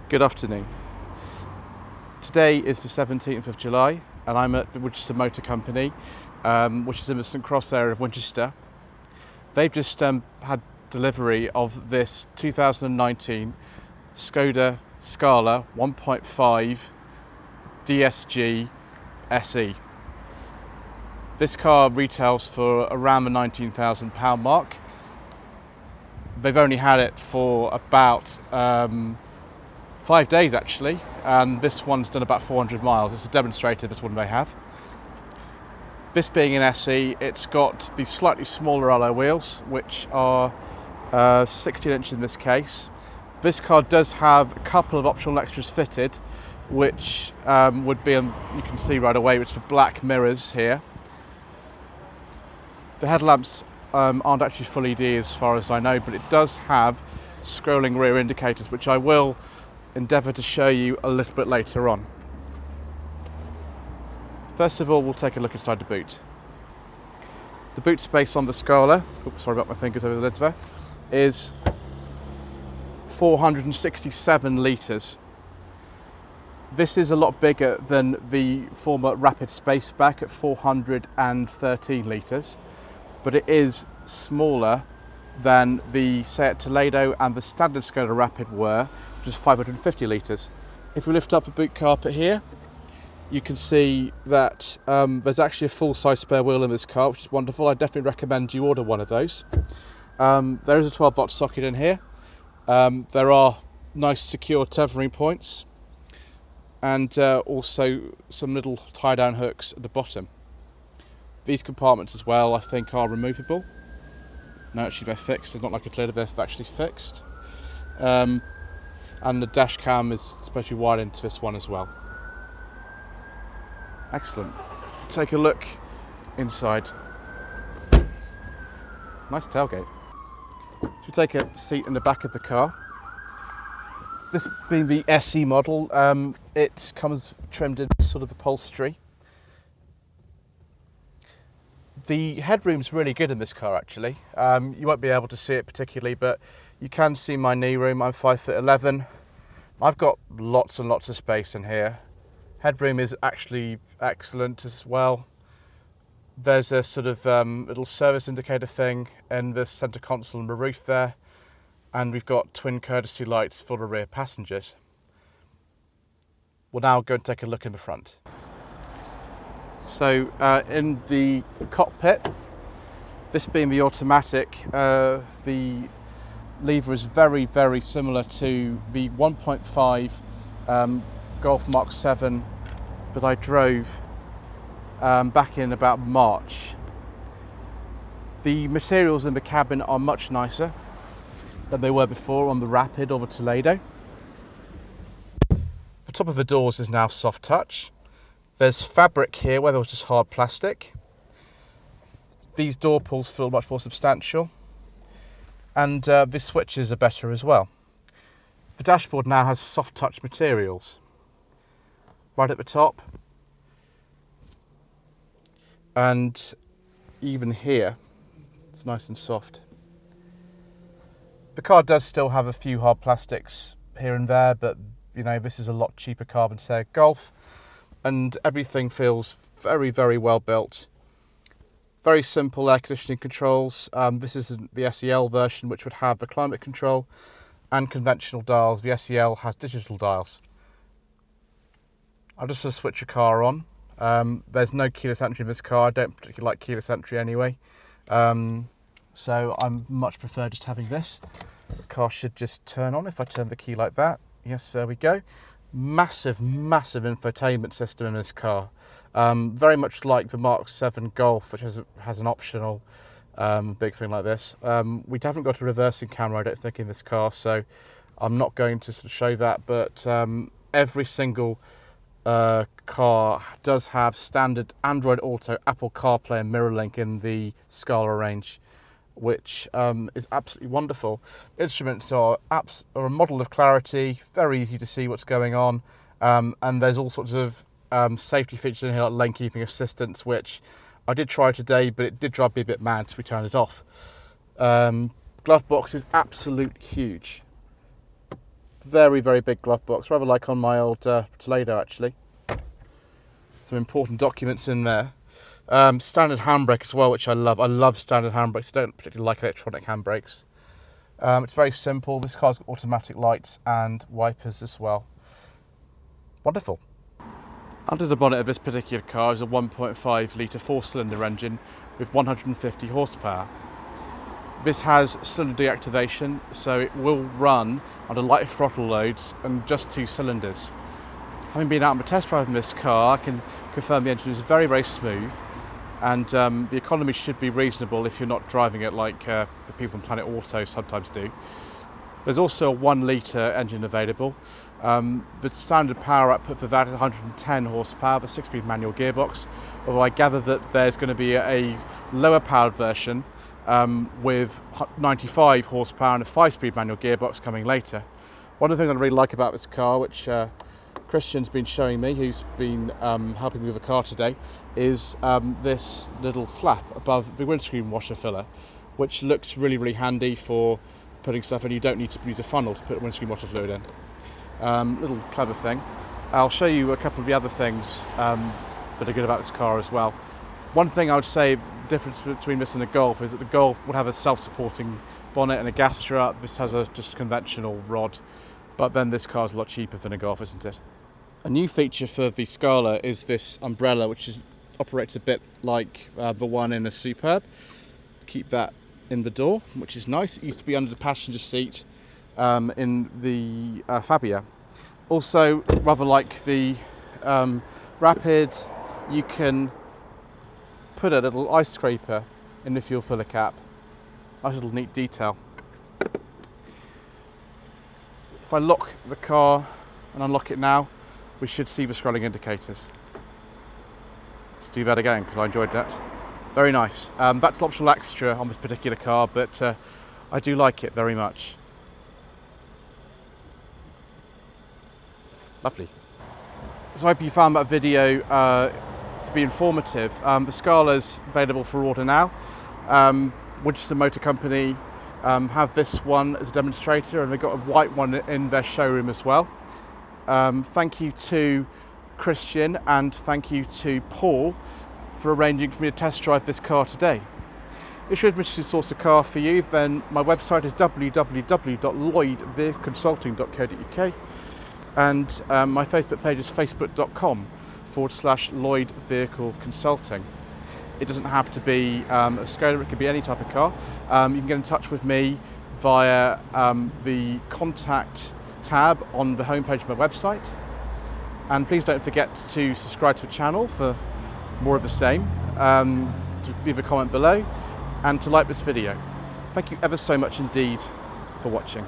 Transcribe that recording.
Good afternoon. Today is the 17th of July and I'm at the Winchester Motor Company, which is in the St Cross area of Winchester. They've just had delivery of this 2019 Skoda Scala 1.5 DSG SE. This car retails for around the £19,000 mark. They've only had it for about 5 days actually, and this one's done about 400 miles. It's a demonstrator, this one they have. This being an SE, it's got the slightly smaller alloy wheels, which are 16 inches in this case. This car does have a couple of optional extras fitted, which would be, you can see right away, which are black mirrors here. The headlamps aren't actually full LED as far as I know, but it does have scrolling rear indicators, which I will endeavour to show you a little bit later on. First of all, we'll take a look inside the boot. The boot space on the Scala, oops, sorry about my fingers over the lid there, is 467 litres. This is a lot bigger than the former Rapid Spaceback at 413 litres, but it is smaller than the Seat Toledo and the standard Skoda Rapid were, which is 550 litres. If we lift up the boot carpet here, you can see that there's actually a full-size spare wheel in this car, which is wonderful. I definitely recommend you order one of those. There is a 12-volt socket in here. There are nice secure tethering points, and also some little tie-down hooks at the bottom. These compartments as well, I think, are removable. No, actually they're fixed. It's not like a Toledo, they're actually fixed. And the dash cam is supposed to be wired into this one as well. Excellent. Take a look inside. Nice tailgate. So we take a seat in the back of the car. This being the SE model, it comes trimmed in sort of upholstery. The headroom's really good in this car actually. You won't be able to see it particularly, but you can see my knee room. I'm 5'11". I've got lots and lots of space in here. Headroom is actually excellent as well. There's a sort of little service indicator thing in the centre console and the roof there. And we've got twin courtesy lights for the rear passengers. We'll now go and take a look in the front. So in the cockpit, this being the automatic, the lever is very, very similar to the 1.5 Golf Mark 7 that I drove back in about March. The materials in the cabin are much nicer than they were before on the Rapid or the Toledo. The top of the doors is now soft touch. There's fabric here where there was just hard plastic. These door pulls feel much more substantial, and the switches are better as well. The dashboard now has soft touch materials right at the top, and even here it's nice and soft. The car does still have a few hard plastics here and there, but you know, this is a lot cheaper car than say a Golf, and everything feels very, very well built. Very simple air conditioning controls. This is the SEL version, which would have the climate control and conventional dials. The SEL has digital dials. I'll just switch the car on. There's no keyless entry in this car. I don't particularly like keyless entry anyway. So I much prefer just having this. The car should just turn on if I turn the key like that. Yes, there we go. Massive, massive infotainment system in this car. Very much like the Mark 7 Golf, which has an optional big thing like this. We haven't got a reversing camera, I don't think, in this car, so I'm not going to sort of show that, but every single car does have standard Android Auto, Apple CarPlay and MirrorLink in the Scala range, which is absolutely wonderful. Instruments are a model of clarity, very easy to see what's going on, and there's all sorts of safety features in here like lane keeping assistance, which I did try today, but it did drive me a bit mad, so we turned it off. Glove box is absolutely huge. very, very big glove box, rather like on my old Toledo actually. Some important documents in there. Standard handbrake as well, which I love. I love standard handbrakes. I don't particularly like electronic handbrakes. It's very simple. This car's got automatic lights and wipers as well. Wonderful. Under the bonnet of this particular car is a 1.5 litre 4-cylinder engine with 150 horsepower. This has cylinder deactivation, so it will run under light throttle loads and just 2 cylinders. Having been out on a test drive in this car, I can confirm the engine is very, very smooth, and the economy should be reasonable if you're not driving it like the people from Planet Auto sometimes do. There's also a 1 litre engine available. The standard power output for that is 110 horsepower, the 6-speed manual gearbox, although I gather that there's going to be a lower powered version with 95 horsepower and a 5-speed manual gearbox coming later. One of the things I really like about this car, which Christian's been showing me, who's been helping me with the car today, is this little flap above the windscreen washer filler, which looks really, really handy for putting stuff in. You don't need to use a funnel to put windscreen washer fluid in. Little clever thing. I'll show you a couple of the other things that are good about this car as well. One thing I would say, the difference between this and a Golf is that the Golf would have a self-supporting bonnet and a gas strut. This has a just conventional rod, but then this car's a lot cheaper than a Golf, isn't it? A new feature for the Scala is this umbrella, which operates a bit like the one in a Superb. Keep that in the door, which is nice. It used to be under the passenger seat in the Fabia. Also, rather like the Rapid, you can put a little ice scraper in the fuel filler cap. Nice little neat detail. If I lock the car and unlock it now, we should see the scrolling indicators. Let's do that again because I enjoyed that. Very nice. That's an optional extra on this particular car, but I do like it very much. Lovely. So I hope you found that video to be informative. The Scala's available for order now. Winchester Motor Company have this one as a demonstrator, and they've got a white one in their showroom as well. Thank you to Christian and thank you to Paul for arranging for me to test drive this car today. If you're interested to source a car for you, then my website is www.lloydvehicleconsulting.co.uk, and my Facebook page is facebook.com/Lloyd Vehicle Consulting. It doesn't have to be a Skoda, it could be any type of car. You can get in touch with me via the contact tab on the homepage of my website. And please don't forget to subscribe to the channel for more of the same, to leave a comment below, and to like this video. Thank you ever so much indeed for watching.